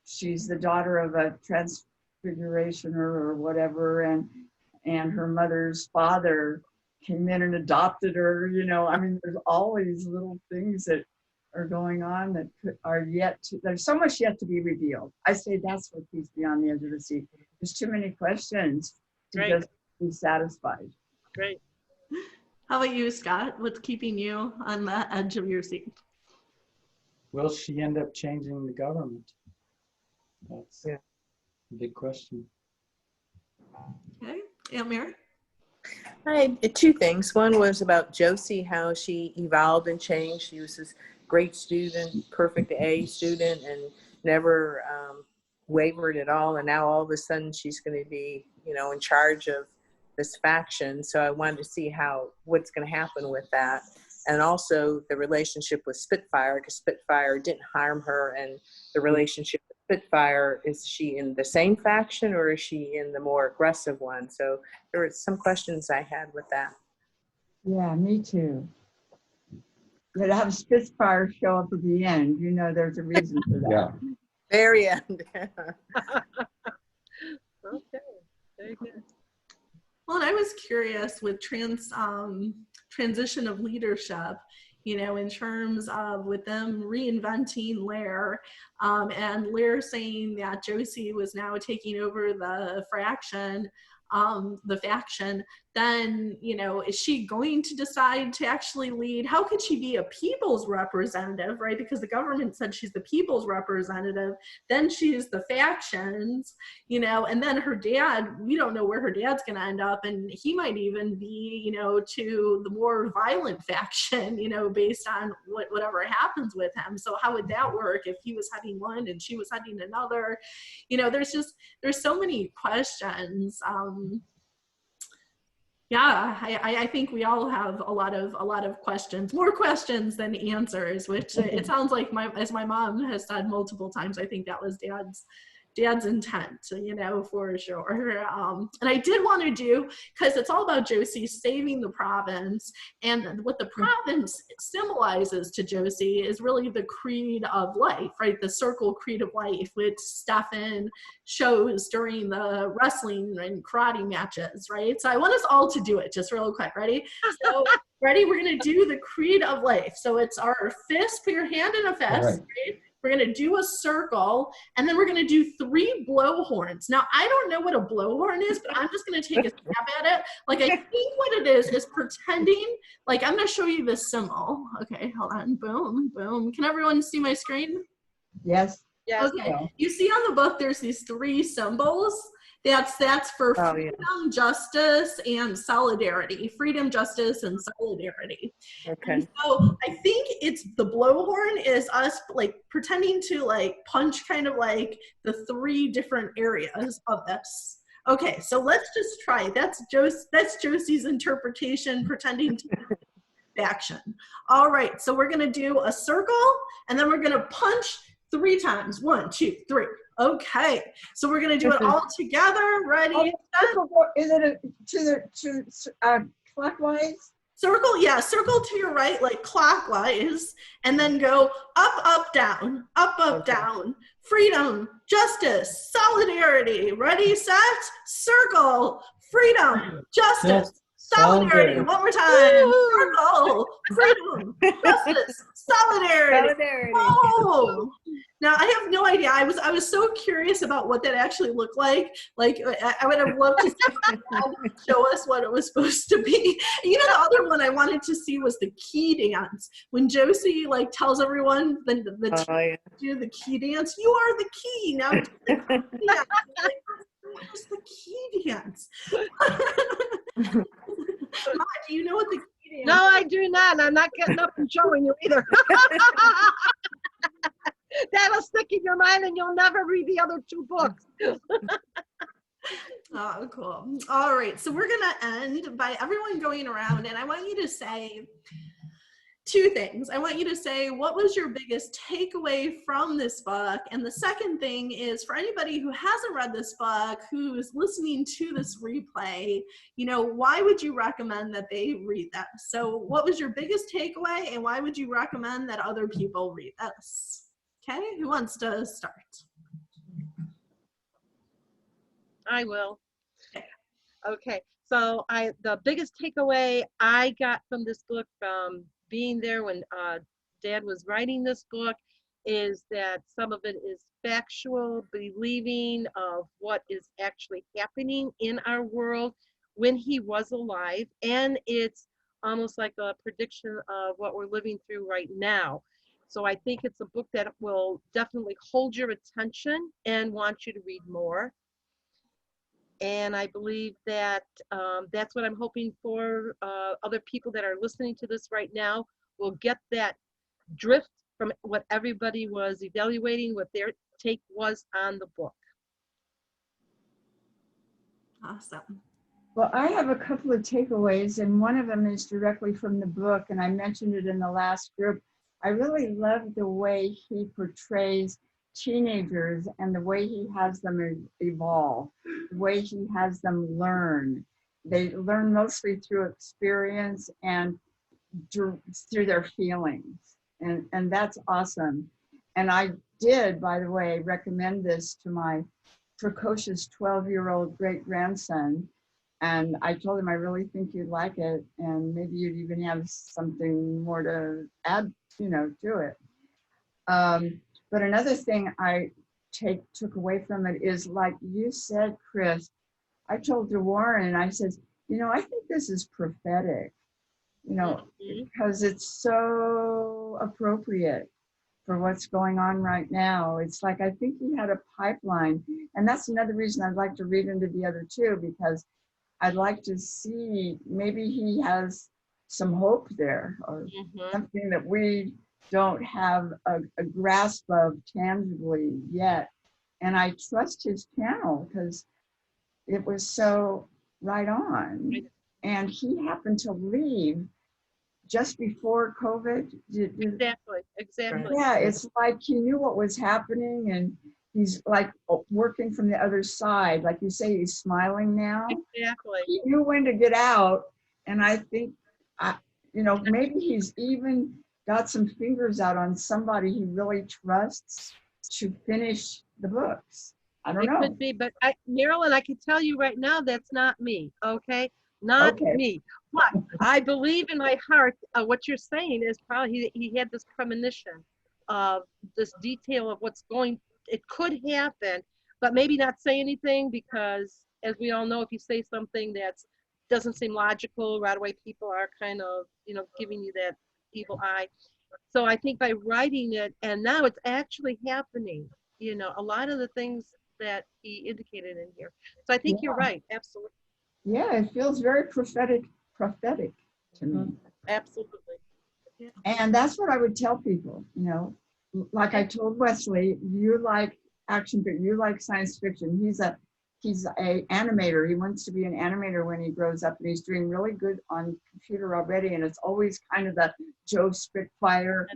she's the daughter of a transfigurationer or whatever, and her mother's father came in and adopted her? You know, I mean, there's always little things that are going on that are yet to, there's so much yet to be revealed. I say that's what keeps me on the edge of the seat. There's too many questions to Great. just be satisfied. Great. How about you, Scott? What's keeping you on the edge of your seat? Will she end up changing the government? That's Yeah. a big question. Okay, Aunt Mary? I had two things. One was about Josie, how she evolved and changed. She was this great student, perfect A student, and never wavered at all. And now all of a sudden she's going to be, you know, in charge of this faction. So I wanted to see what's going to happen with that. And also the relationship with Spitfire, because Spitfire didn't harm her. And the relationship with Spitfire, is she in the same faction or is she in the more aggressive one? So there were some questions I had with that. Yeah, me too. Yeah, to have Spitfire show up at the end, you know, there's a reason for that. Yeah. Very end. Okay. Very good. Well, and I was curious with transition of leadership, you know, in terms of with them reinventing Lair, and Lair saying that Josie was now taking over the faction, then, you know, is she going to decide to actually lead? How could she be a people's representative, right? Because the government said she's the people's representative. Then she's the factions, you know, and then her dad, we don't know where her dad's going to end up. And he might even be, you know, to the more violent faction, you know, based on whatever happens with him. So how would that work if he was heading one and she was heading another? You know, there's so many questions. Yeah, I think we all have a lot of questions, more questions than answers, which it sounds like as my mom has said multiple times, I think that was dad's intent, you know, for sure. And I did want to do, because it's all about Josie saving the province, and what the province symbolizes to Josie is really the creed of life, right? The circle creed of life, which Stefan shows during the wrestling and karate matches, right? So I want us all to do it just real quick. Ready? So ready? We're going to do the creed of life. So it's our fist, put your hand in a fist, right? We're going to do a circle, and then we're going to do 3 blowhorns. Now, I don't know what a blowhorn is, but I'm just going to take a stab at it. Like, I think what it is pretending, like, I'm going to show you this symbol. Okay, hold on. Boom, boom. Can everyone see my screen? Yes. Yes. Okay. You see on the book, there's these 3 symbols. That's for freedom, justice, and solidarity. Freedom, justice, and solidarity. Okay. And so I think it's the blowhorn is us like pretending to like punch kind of like the 3 different areas of this. Okay, so let's just try it. That's Josie's interpretation, pretending to be action. All right, so we're gonna do a circle, and then we're gonna punch 3 times. 1, 2, 3. Okay, so we're gonna do it all together. Ready? Is it to clockwise? Circle, yeah, circle to your right, like clockwise, and then go up, up, down, up, up, down. Freedom, justice, solidarity. Ready, set, circle. Freedom, justice, solidarity. One more time. Circle, freedom, justice, solidarity. Oh. Now I have no idea. I was so curious about what that actually looked like. Like I would have loved to see show us what it was supposed to be. You know, the other one I wanted to see was the key dance. When Josie like tells everyone do the key dance. You are the key. Now do the key dance. Like, what is the key dance? Ma, do you know what the key dance is? No, I do not. I'm not getting up and showing you either. That'll stick in your mind and you'll never read the other 2 books. Oh, cool. All right. So we're going to end by everyone going around, and I want you to say, two things. I want you to say, what was your biggest takeaway from this book? And the second thing is, for anybody who hasn't read this book, who's listening to this replay, why would you recommend that they read that? So what was your biggest takeaway, and why would you recommend that other people read this? Okay, who wants to start? I will. Okay, so the biggest takeaway I got from this book, from being there when Dad was writing this book, is that some of it is factual believing of what is actually happening in our world when he was alive, and it's almost like a prediction of what we're living through right now. So I think it's a book that will definitely hold your attention and want you to read more. And I believe that that's what I'm hoping for. Other people that are listening to this right now will get that drift from what everybody was evaluating, what their take was on the book. Awesome. Well, I have a couple of takeaways, and one of them is directly from the book, and I mentioned it in the last group. I really love the way he portrays teenagers and the way he has them evolve, the way he has them learn. They learn mostly through experience and through their feelings. And that's awesome. And I did, by the way, recommend this to my precocious 12-year-old great-grandson. And I told him, I really think you'd like it. And maybe you'd even have something more to add, to it. But another thing I took away from it is, like you said, Chris, I told DeWarren, I said, I think this is prophetic, because it's so appropriate for what's going on right now. It's like, I think he had a pipeline. And that's another reason I'd like to read into the other two, because I'd like to see, maybe he has some hope there, or something that we don't have a grasp of tangibly yet. And I trust his channel because it was so right on. And he happened to leave just before COVID. Exactly. Yeah, it's like he knew what was happening, and he's like working from the other side. Like you say, he's smiling now. Exactly. He knew when to get out. And I think, maybe he's even got some fingers out on somebody he really trusts to finish the books. I don't know. It could be, but Marilyn, I can tell you right now, that's not me, okay? Not me. But I believe in my heart, what you're saying is probably he had this premonition of this detail of what's it could happen, but maybe not say anything, because as we all know, if you say something that doesn't seem logical, right away people are kind of, giving you that evil eye. So I think by writing it, and now it's actually happening, a lot of the things that he indicated in here. So I think you're right, absolutely. Yeah, it feels very prophetic to me. Absolutely. Yeah. And that's what I would tell people, like I told Wesley, you like action, but you like science fiction. He's a animator. He wants to be an animator when he grows up, and he's doing really good on computer already. And it's always kind of the Joe Spitfire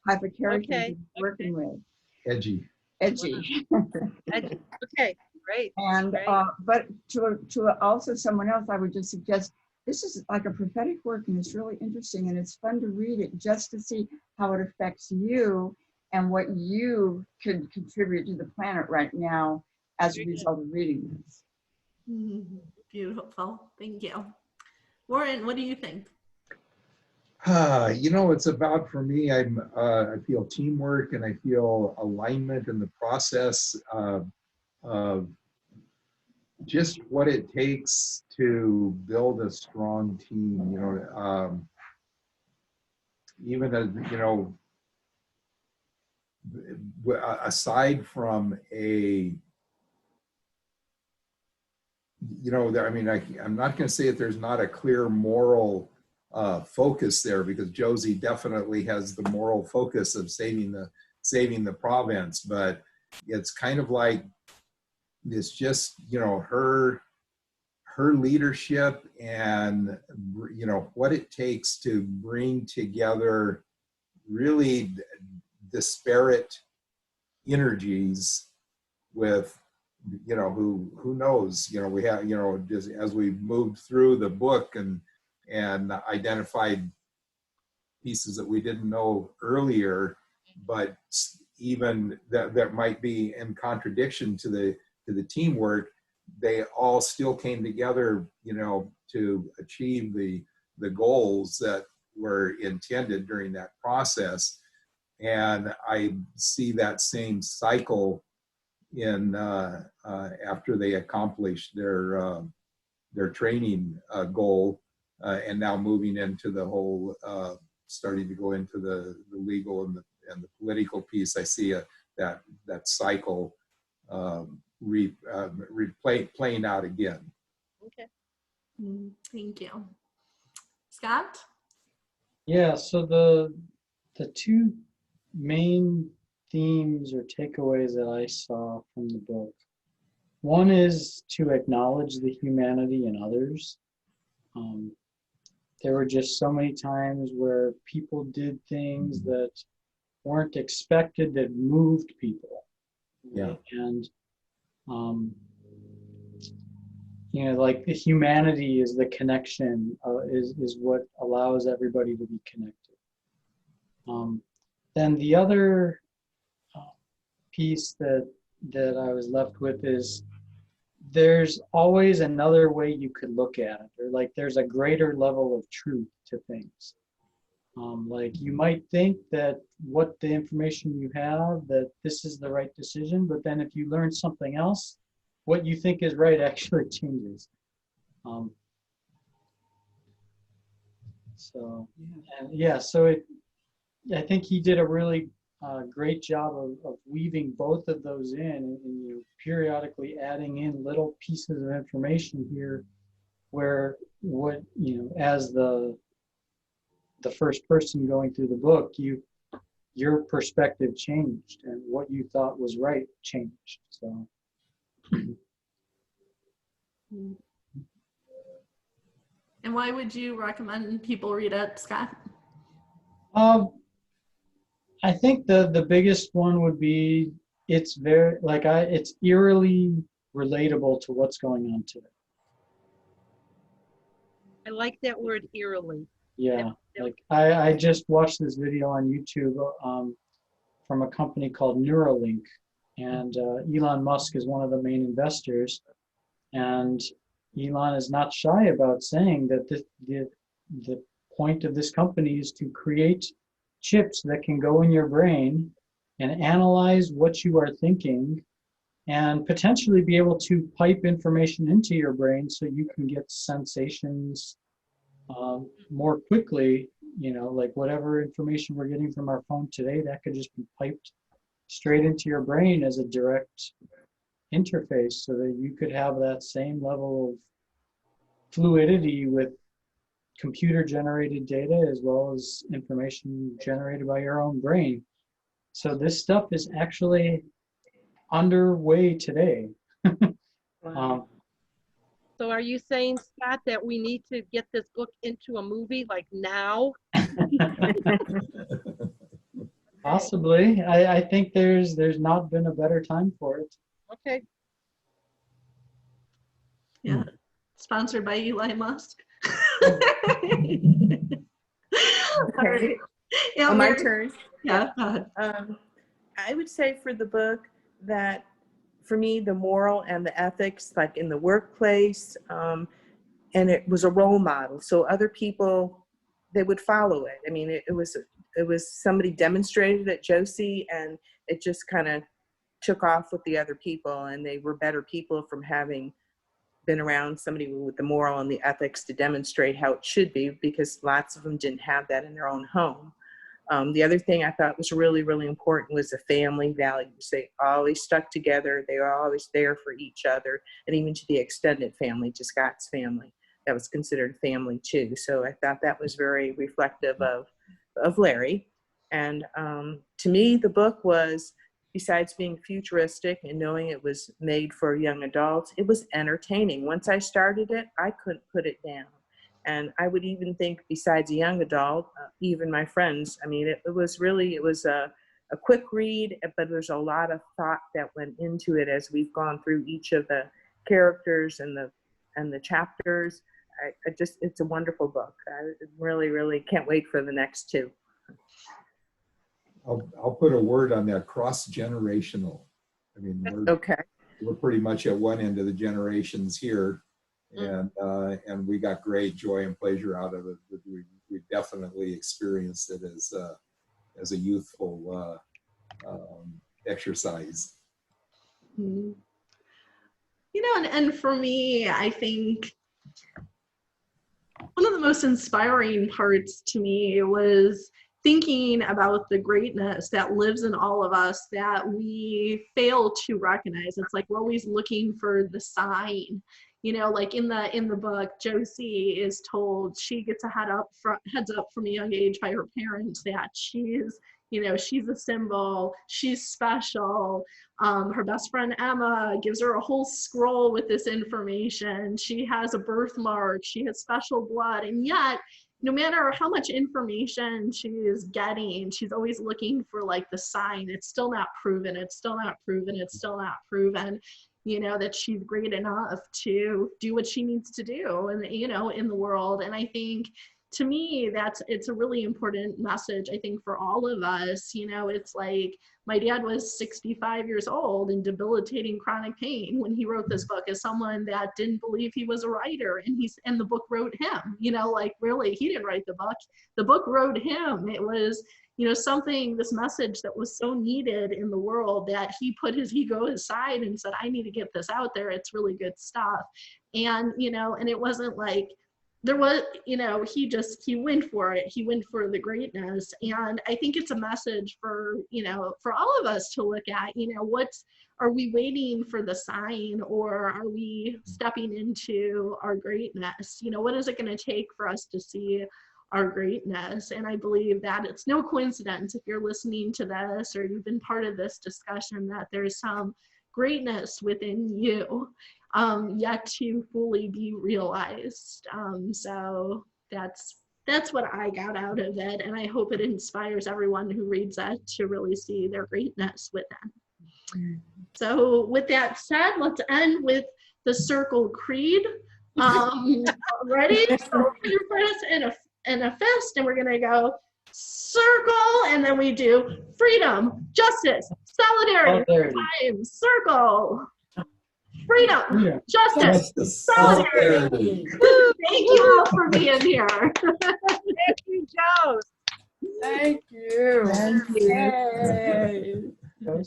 type of character he's working with. Edgy. Okay, great. And great. But to also someone else, I would just suggest, this is like a prophetic work, and it's really interesting, and it's fun to read it just to see how it affects you and what you could contribute to the planet right now as a result of reading this. Beautiful. Thank you. Warren, what do you think? It's about, for me, I feel teamwork, and I feel alignment in the process of just what it takes to build a strong team. Even as aside from I'm not going to say that there's not a clear moral focus there, because Josie definitely has the moral focus of saving the province, but it's kind of like it's just her her leadership and, you know, what it takes to bring together really disparate energies with, you know, who knows, you know, we have, you know, just as we moved through the book and identified pieces that we didn't know earlier, but even that might be in contradiction to the teamwork, they all still came together, you know, to achieve the goals that were intended during that process. And I see that same cycle in after they accomplish their training goal, and now moving into the whole starting to go into the legal and the political piece. I see that cycle playing out again. Okay. Thank you. Scott? Yeah, so the two main themes or takeaways that I saw from the book, one is to acknowledge the humanity in others. There were just so many times where people did things that weren't expected that moved people. Yeah. And you know, like the humanity is the connection, is what allows everybody to be connected. Then the other piece that I was left with is there's always another way you could look at it, or like there's a greater level of truth to things. Like you might think that what the information you have, that this is the right decision, but then if you learn something else, what you think is right actually changes. So, and yeah, so I think he did a really great job of weaving both of those in, and you know, periodically adding in little pieces of information here where what, you know, as the first person going through the book, your perspective changed and what you thought was right changed. So And why would you recommend people read it, Scott? I think the biggest one would be it's very it's eerily relatable to what's going on today. I like that word eerily. Yeah, like I just watched this video on YouTube from a company called Neuralink, and Elon Musk is one of the main investors, and Elon is not shy about saying that the point of this company is to create chips that can go in your brain and analyze what you are thinking and potentially be able to pipe information into your brain so you can get sensations more quickly. You know, like whatever information we're getting from our phone today, that could just be piped straight into your brain as a direct interface so that you could have that same level of fluidity with computer generated data as well as information generated by your own brain. So this stuff is actually underway today. So are you saying, Scott, that we need to get this book into a movie like now? Possibly. I think there's not been a better time for it. Okay. Yeah. Sponsored by Eli Musk. Okay. Yeah, Oh, my Mary? turn. Yeah, go ahead. I would say for the book that for me, the moral and the ethics, like in the workplace, and it was a role model. So other people, they would follow it. I mean, it was somebody demonstrated at Josie, and it just kind of took off with the other people, and they were better people from having been around somebody with the moral and the ethics to demonstrate how it should be, because lots of them didn't have that in their own home. The other thing I thought was really, really important was the family values. They always stuck together. They were always there for each other, and even to the extended family, to Scott's family, that was considered family too. So I thought that was very reflective of Larry. And to me, the book was besides being futuristic and knowing it was made for young adults, it was entertaining. Once I started it, I couldn't put it down. And I would even think, besides a young adult, even my friends, I mean, it was a quick read, but there's a lot of thought that went into it as we've gone through each of the characters and the chapters. It's a wonderful book. I really, really can't wait for the next two. I'll put a word on that, cross-generational. I mean, we're pretty much at one end of the generations here, and we got great joy and pleasure out of it. We definitely experienced it as a youthful exercise. You know, and for me, I think one of the most inspiring parts to me was thinking about the greatness that lives in all of us that we fail to recognize. It's like we're always looking for the sign. You know, like in the book, Josie is told she gets a heads up from a young age by her parents that she's a symbol, she's special. Her best friend Emma gives her a whole scroll with this information. She has a birthmark, she has special blood, and yet, no matter how much information she is getting, she's always looking for like the sign. It's still not proven, it's still not proven, it's still not proven, you know, that she's great enough to do what she needs to do and, you know, in the world. And I think, to me, it's a really important message, I think, for all of us. You know, it's like my dad was 65 years old in debilitating chronic pain when he wrote this book, as someone that didn't believe he was a writer, and the book wrote him. You know, like, really, he didn't write the book wrote him. It was, you know, this message that was so needed in the world that he put his ego aside and said, I need to get this out there. It's really good stuff. And, you know, and it wasn't like, there was, you know, he went for it. He went for the greatness. And I think it's a message for, you know, for all of us to look at, you know, are we waiting for the sign, or are we stepping into our greatness? You know, what is it going to take for us to see our greatness? And I believe that it's no coincidence, if you're listening to this or you've been part of this discussion, that there's some greatness within you yet to fully be realized. So that's what I got out of it, and I hope it inspires everyone who reads it to really see their greatness within. So with that said, let's end with the Circle Creed. Ready? So put your fist in a fist, and we're gonna go circle, and then we do freedom, justice, solidarity. Time, circle. Freedom, justice, solidarity. Thank you all for being here. Thank you, Joe. Thank you. Thank you. Hey.